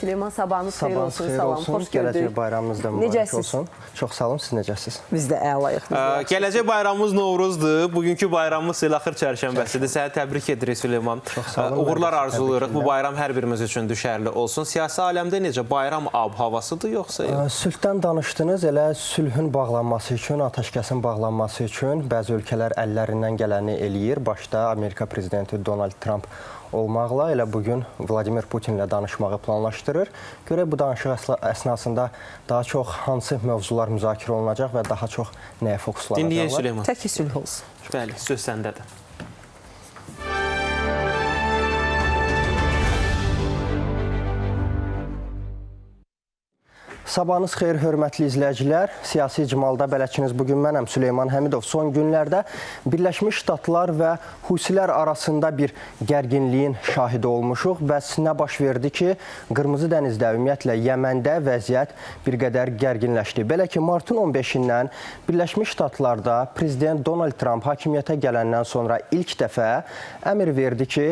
Süleyman, sabahınız xeyir olsun. Salam, xoş gördük. Gələcək bayramınız da mübarək olsun. Çox sağ olun, siz necəsiz? Biz də əlayıq. Gələcək bayramımız Novruzdur. Bugünkü bayramımız Axır çərşənbəsidir. Səni təbrik edirik Süleyman. Çox sağ olun. Uğurlar arzulayırıq. Bu bayram hər birimiz üçün düşərli olsun. Siyasi aləmdə necə? Bayram ab-havasıdır yoxsa? Sülhdən danışdınız. Elə sülhün bağlanması üçün, atəşkəsin bağlanması üçün bəzi ölkələr əllərindən gələni eləyir. Başda Amerika prezidenti Donald Trump olmaqla elə bugün Vladimir Putinlə danışmağı planlaşdırır. Görək bu danışıq əsnasında daha çox hansı mövzular müzakirə olunacaq və daha çox nəyə fokuslanacaqlar? Dinləyək Süleyman. Təki sülh olsun. Bəli, söz səndədir. Sabahınız xeyir, hörmətli izləyicilər. Siyasi icmalda bələdçiniz bugün mənəm, Süleyman Həmidov. Son günlərdə Birləşmiş Ştatlar və Husilər arasında bir gərginliyin şahidi olmuşuq. Bəs nə baş verdi ki, Qırmızı dənizdə, ümumiyyətlə Yəməndə vəziyyət bir qədər gərginləşdi. Belə ki, martın 15-dən Birləşmiş Ştatlarda prezident Donald Trump hakimiyyətə gələndən sonra ilk dəfə əmr verdi ki,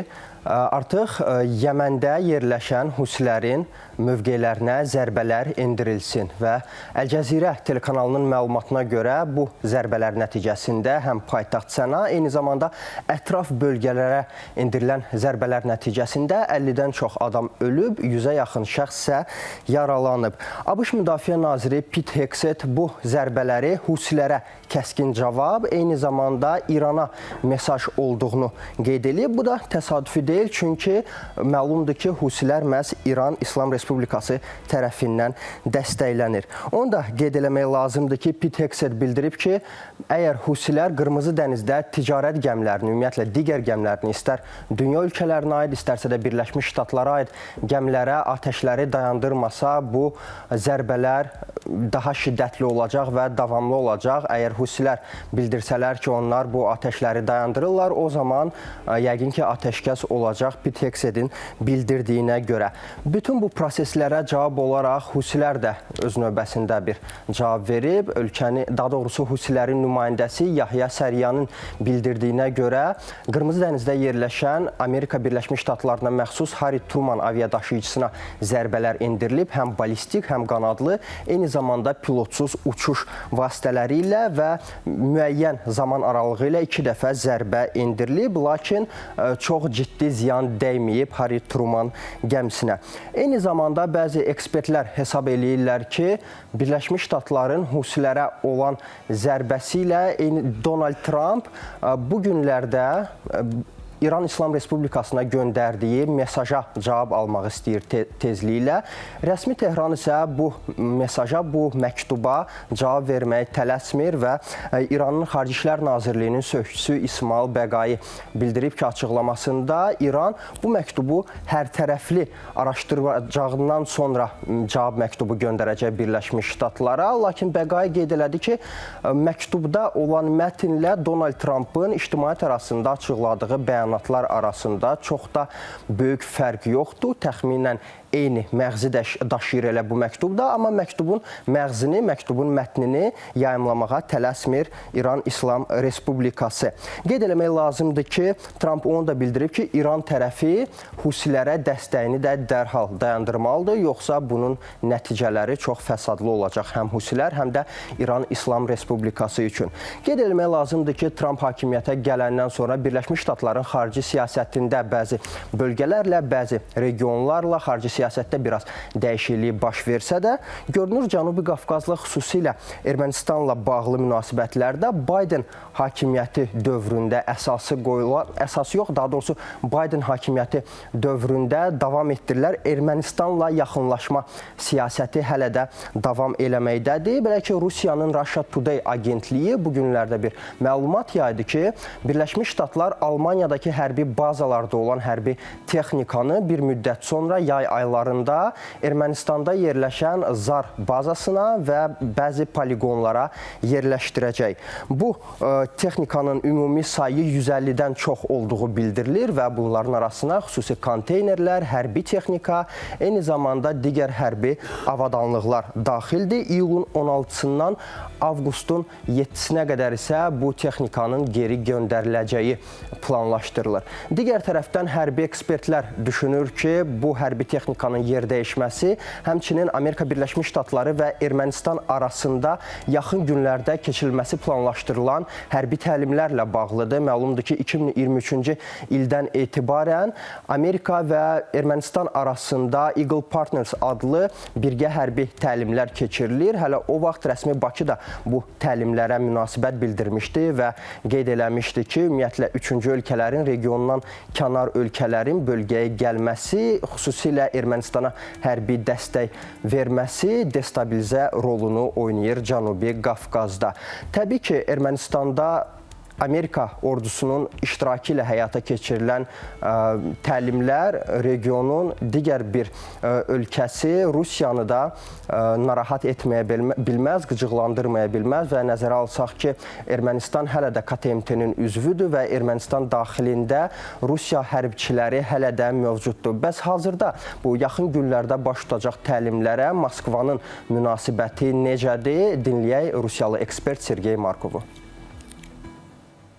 artıq Yəməndə yerləşən Husilərin mövqelərinə zərbələr endirilsin və Əl-Cəzirə telekanalının məlumatına görə bu zərbələr nəticəsində həm paytaxt Səna, eyni zamanda ətraf bölgələrə endirilən zərbələr nəticəsində 50-dən çox adam ölüb, 100-ə yaxın şəxs isə yaralanıb. ABŞ Müdafiə Naziri Pete Hegseth bu zərbələri Husilərə kəskin cavab, eyni zamanda İrana mesaj olduğunu qeyd edib. Bu da təsadüfi deyil, çünki məlumdur ki, Husilər məhz İran İslam Respublikası tərəfindən dəstəklənir. Onu da qeyd eləmək lazımdır ki, Pete Hegseth bildirib ki, əgər Husilər Qırmızı dənizdə ticarət gəmilərini, ümumiyyətlə digər gəmilərini, istər dünya ölkələrinə aid, istərsə də Birləşmiş Ştatlara aid gəmilərə atəşləri dayandırmasa, bu zərbələr daha şiddətli olacaq və davamlı olacaq. Əgər Husilər bildirsələr ki, onlar bu atəşləri dayandırırlar, o zaman yəqin ki, atəşkəs olacaq Pete Hegseth'in bildirdiyinə görə. Bütün bu proseslərə cavab olaraq Husilər də öz növbəsində bir cavab verib. Ölkəni, daha doğrusu Husilərin nümayəndəsi Yahya Səriyanın bildirdiyinə görə Qırmızı dənizdə yerləşən Amerika Birləşmiş Ştatlarına məxsus Harry Truman aviadaşıyıcısına zərbələr endirilib. Həm balistik, həm qanadlı, eyni zamanda pilotsuz uçuş vasitələri ilə və müəyyən zaman aralığı ilə 2 dəfə zərbə endirilib, lakin çox ciddi ziyan dəyməyib Harry Truman gəmisinə. Eyni zamanda bəzi ekspertlər hesab eləyirlər ki, Birləşmiş Ştatların Husilərə olan zərbəsi ilə Donald Trump bu günlərdə İran İslam Respublikasına göndərdiyi mesaja cavab almaq istəyir tezliklə. Rəsmi Tehran isə bu mesaja, bu məktuba cavab verməyə tələsmir və İranın Xarici İşlər Nazirliyinin sözçüsü İsmail Bəqai bildirib ki, açıqlamasında İran bu məktubu hərtərəfli araşdıracağından sonra cavab məktubu göndərəcək Birləşmiş Ştatlara. Lakin Bəqai qeyd elədi ki, məktubda olan mətnlə Donald Trumpın ictimaiyyət arasında açıqladığı bəyanatlar arasında çox da böyük fərq yoxdur. Təxminən eyni məğzi daşıyır elə bu məktubda, amma məktubun məğzini, məktubun mətnini yayımlamağa tələsmir İran İslam Respublikası. Qeyd eləmək lazımdır ki, Trump onu da bildirib ki, İran tərəfi Husilərə dəstəyini də dərhal dayandırmalıdır, yoxsa bunun nəticələri çox fəsadlı olacaq həm Husilər, həm də İran İslam Respublikası üçün. Qeyd eləmək lazımdır ki, Trump hakimiyyətə gələndən sonra Birləşmiş Ştatların xarici siyasətində bəzi bölgələrlə, bəzi regionlarla xarici siyasətdə biraz dəyişiklik baş versə də, görünür Cənubi Qafqazla xüsusilə Ermənistanla bağlı münasibətlərdə Biden hakimiyyəti dövründə əsası qoyulan, əsası yox, daha doğrusu Biden hakimiyyəti dövründə davam etdirilir. Ermənistanla yaxınlaşma siyasəti hələ də davam eləməkdədir. Belə ki, Rusiyanın Russia Today agentliyi bu günlərdə bir məlumat yaydı ki, Birləşmiş Ştatlar Almaniyadakı hərbi bazalarda olan hərbi texnikanı bir müddət sonra yay aylarında Ermənistanda yerləşən Zar bazasına və bəzi poligonlara yerləşdirəcək. Bu texnikanın ümumi sayı 150-dən çox olduğu bildirilir və bunların arasına xüsusi konteynerlər, hərbi texnika, eyni zamanda digər hərbi avadanlıqlar daxildir. İyulun 16-sından avqustun 7-sinə qədər isə bu texnikanın geri göndəriləcəyi planlaşdırılır. Digər tərəfdən hərbi ekspertlər düşünür ki, bu hərbi texnika texnikanın yer dəyişməsi, həmçinin Amerika Birləşmiş Ştatları və Ermənistan arasında yaxın günlərdə keçirilməsi planlaşdırılan hərbi təlimlərlə bağlıdır. Məlumdur ki, 2023-cü ildən etibarən Amerika və Ermənistan arasında Eagle Partners adlı birgə hərbi təlimlər keçirilir. Hələ o vaxt rəsmi Bakı da bu təlimlərə münasibət bildirmişdi və qeyd eləmişdi ki, ümumiyyətlə üçüncü ölkələrin, regionundan kənar ölkələrin bölgəyə gəlməsi, xüsusilə Ermənistana hərbi dəstək verməsi destabilizə rolunu oynayır Cənubi Qafqazda. Təbii ki, Ermənistanda Amerika ordusunun iştirakı ilə həyata keçirilən təlimlər regionun digər bir ölkəsi Rusiyanı da narahat etməyə bilməz, qıcıqlandırmaya bilməz və nəzərə alsaq ki, Ermənistan hələ də KMT-nin üzvüdür və Ermənistan daxilində Rusiya hərbçiləri hələ də mövcuddur. Bəs hazırda bu yaxın günlərdə baş tutacaq təlimlərə Moskvanın münasibəti necədir? Dinləyək Rusiyalı ekspert Sergey Markovu.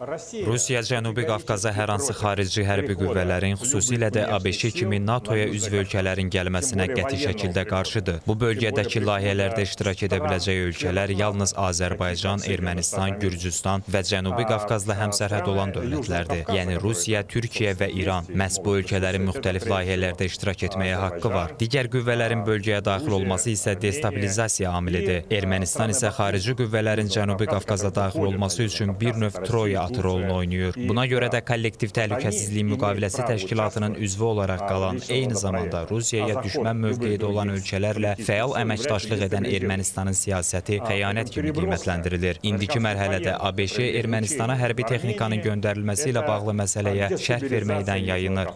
Rusiya Cənubi Qafqaza hər hansı xarici hərbi qüvvələrin, xüsusilə də ABŞ kimi NATO-ya üzv ölkələrin gəlməsinə qəti şəkildə qarşıdır. Bu bölgədəki layihələrdə iştirak edə biləcək ölkələr yalnız Azərbaycan, Ermənistan, Gürcüstan və Cənubi Qafqazla həmsərhəd olan dövlətlərdir. Yəni Rusiya, Türkiyə və İran. Məhz bu ölkələrin müxtəlif layihələrdə iştirak etməyə haqqı var. Digər qüvvələrin bölgəyə daxil olması isə destabilizasiya amilidir. Ermənistan isə xarici qüvvələrin Cənubi Qafqaza daxil olması üçün bir növ Troya rolunu oynayır. Buna görə də kollektiv təhlükəsizlik müqaviləsi təşkilatının üzvü olaraq qalan, eyni zamanda Rusiyaya düşmən mövqeyində olan ölkələrlə fəal əməkdaşlıq edən Ermənistanın siyasəti xəyanət kimi qiymətləndirilir. İndiki mərhələdə ABŞ Ermənistana hərbi texnikanın göndərilməsi ilə bağlı məsələyə şərh verməkdən yayınır.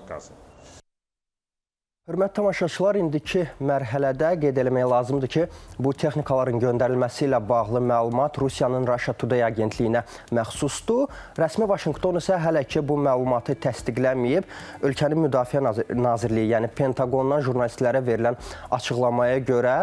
Hörmətli tamaşaçılar, indiki mərhələdə qeyd eləmək lazımdır ki, bu texnikaların göndərilməsi ilə bağlı məlumat Rusiyanın Russia Today agentliyinə məxsusdur. Rəsmi Vaşinqton isə hələ ki bu məlumatı təsdiqləməyib. Ölkənin Müdafiə Nazirliyi, yəni Pentaqondan jurnalistlərə verilən açıqlamaya görə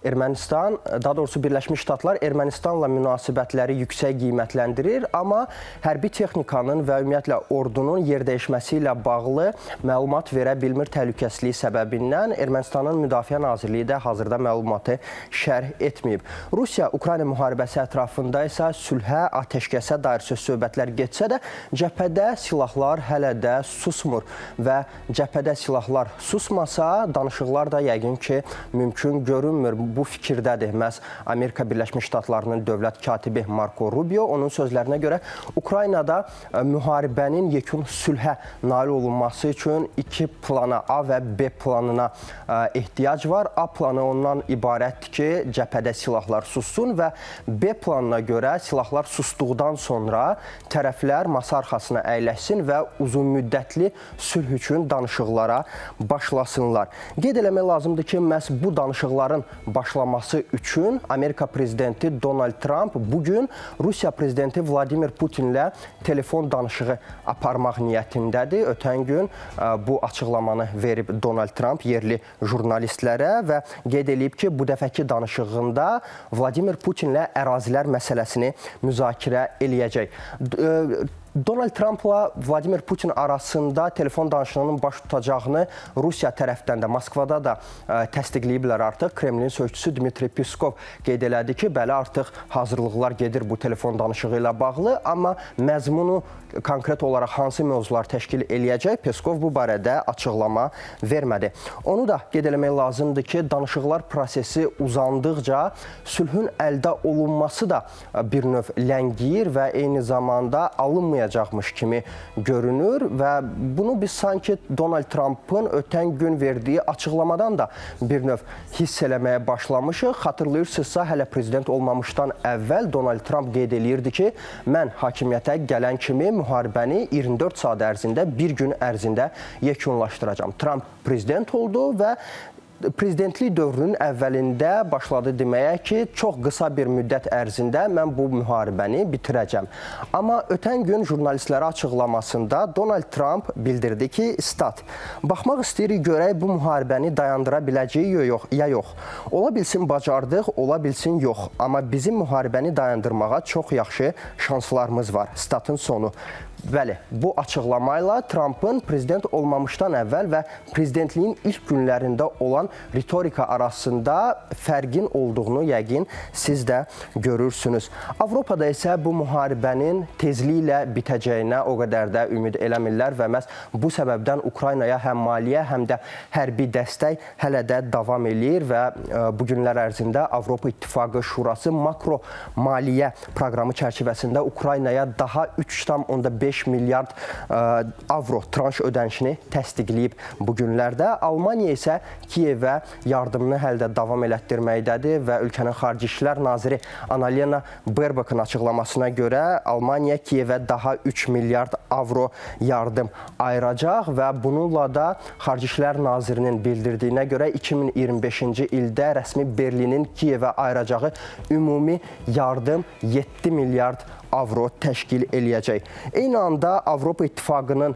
Ermənistan, daha doğrusu Birləşmiş Ştatlar Ermənistanla münasibətləri yüksək qiymətləndirir, amma hərbi texnikanın və ümumiyyətlə ordunun yer dəyişməsi ilə bağlı məlumat verə bilmir təhlükəsizlik səbəbindən. Ermənistanın Müdafiə Nazirliyi də hazırda məlumatı şərh etməyib. Rusiya-Ukrayna müharibəsi ətrafında isə sülhə, atəşkəsə dair söz-söhbətlər getsə də, cəbhədə silahlar hələ də susmur və cəbhədə silahlar susmasa, danışıqlar da yəqin ki, mümkün görünmür. Bu fikirdədir məhz Amerika Birləşmiş Ştatlarının dövlət katibi Marco Rubio. Onun sözlərinə görə Ukraynada müharibənin yekun sülhə nail olunması üçün iki plana, A və B planına ehtiyac var. A planı ondan ibarətdir ki, cəbhədə silahlar sussun və B planına görə silahlar susduqdan sonra tərəflər masa arxasına əyləşsin və uzun müddətli sülh üçün danışıqlara başlasınlar. Qeyd eləmək lazımdır ki, məhz bu danışıqların başlaması üçün Amerika prezidenti Donald Trump bugün Rusiya prezidenti Vladimir Putinlə telefon danışığı aparmaq niyyətindədir. Ötən gün bu açıqlamanı verib Donald Trump yerli jurnalistlərə və qeyd edib ki, bu dəfəki danışığında Vladimir Putinlə ərazilər məsələsini müzakirə eləyəcək. Donald Trumpla Vladimir Putin arasında telefon danışığının baş tutacağını Rusiya tərəfdən də, Moskvada da təsdiqləyiblər artıq. Kremlin sözçüsü Dmitri Peskov qeyd elədi ki, bəli, artıq hazırlıqlar gedir bu telefon danışığı ilə bağlı, amma məzmunu konkret olaraq hansı mövzular təşkil eləyəcək, Peskov bu barədə açıqlama vermədi. Onu da qeyd eləmək lazımdır ki, danışıqlar prosesi uzandıqca sülhün əldə olunması da bir növ ləngiyir və eyni zamanda alınmayacaqmış kimi görünür və bunu biz sanki Donald Trump'ın ötən gün verdiyi açıqlamadan da bir növ hiss eləməyə başlamışıq. Xatırlayırsınızsa, hələ prezident olmamışdan əvvəl Donald Trump qeyd eləyirdi ki, mən hakimiyyətə gələn kimi müharibəni 24 saat ərzində, bir gün ərzində yekunlaşdıracağam. Trump prezident oldu və prezidentlik dövrünün əvvəlində başladı deməyə ki, çox qısa bir müddət ərzində mən bu müharibəni bitirəcəm. Amma ötən gün jurnalistlərə açıqlamasında Donald Trump bildirdi ki, baxmaq istəyirik görək bu müharibəni dayandıra biləcəyik ya yox. Ola bilsin bacardıq, ola bilsin yox. Amma bizim müharibəni dayandırmağa çox yaxşı şanslarımız var. Statın sonu. Bəli, bu açıqlamayla Trumpın prezident olmamışdan əvvəl və prezidentliyin ilk günlərində olan ritorika arasında fərqin olduğunu yəqin siz də görürsünüz. Avropada isə bu müharibənin tezliklə bitəcəyinə o qədər də ümid eləmirlər və məhz bu səbəbdən Ukraynaya həm maliyyə, həm də hərbi dəstək hələ də davam eləyir və bu günlər ərzində Avropa İttifaqı Şurası makro maliyyə proqramı çərçivəsində Ukraynaya daha 3,5 milyard avro tranş ödənişini təsdiqləyib bu günlərdə. Almaniya isə Kiyevə yardımını hələ də davam elətdirməkdədir və ölkənin Xarici İşlər Naziri Annalena Baerbock'un açıqlamasına görə Almaniya Kiyevə daha 3 milyard avro yardım ayıracaq və bununla da Xarici İşlər Nazirinin bildirdiyinə görə 2025-ci ildə rəsmi Berlinin Kiyevə ayıracağı ümumi yardım 7 milyard avro təşkil eləyəcək. Eyni anda Avropa İttifaqının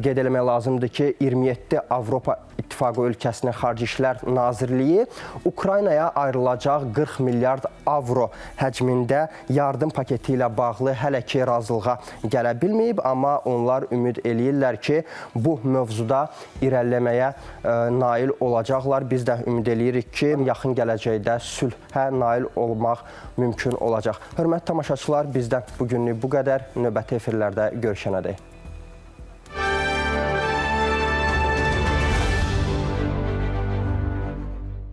qeyd eləmək lazımdır ki, 27 Avropa İttifaqı ölkəsinin Xarici İşlər Nazirliyi Ukraynaya ayrılacaq 40 milyard avro həcmində yardım paketi ilə bağlı hələ ki razılığa gələ bilməyib, amma onlar ümid eləyirlər ki, bu mövzuda irəliləməyə nail olacaqlar. Biz də ümid eləyirik ki, yaxın gələcəkdə sülhə nail olmaq mümkün olacaq. Hörmətli tamaşaçılar, bizdən bugünlük bu qədər. Növbəti efirlərdə görüşənədək.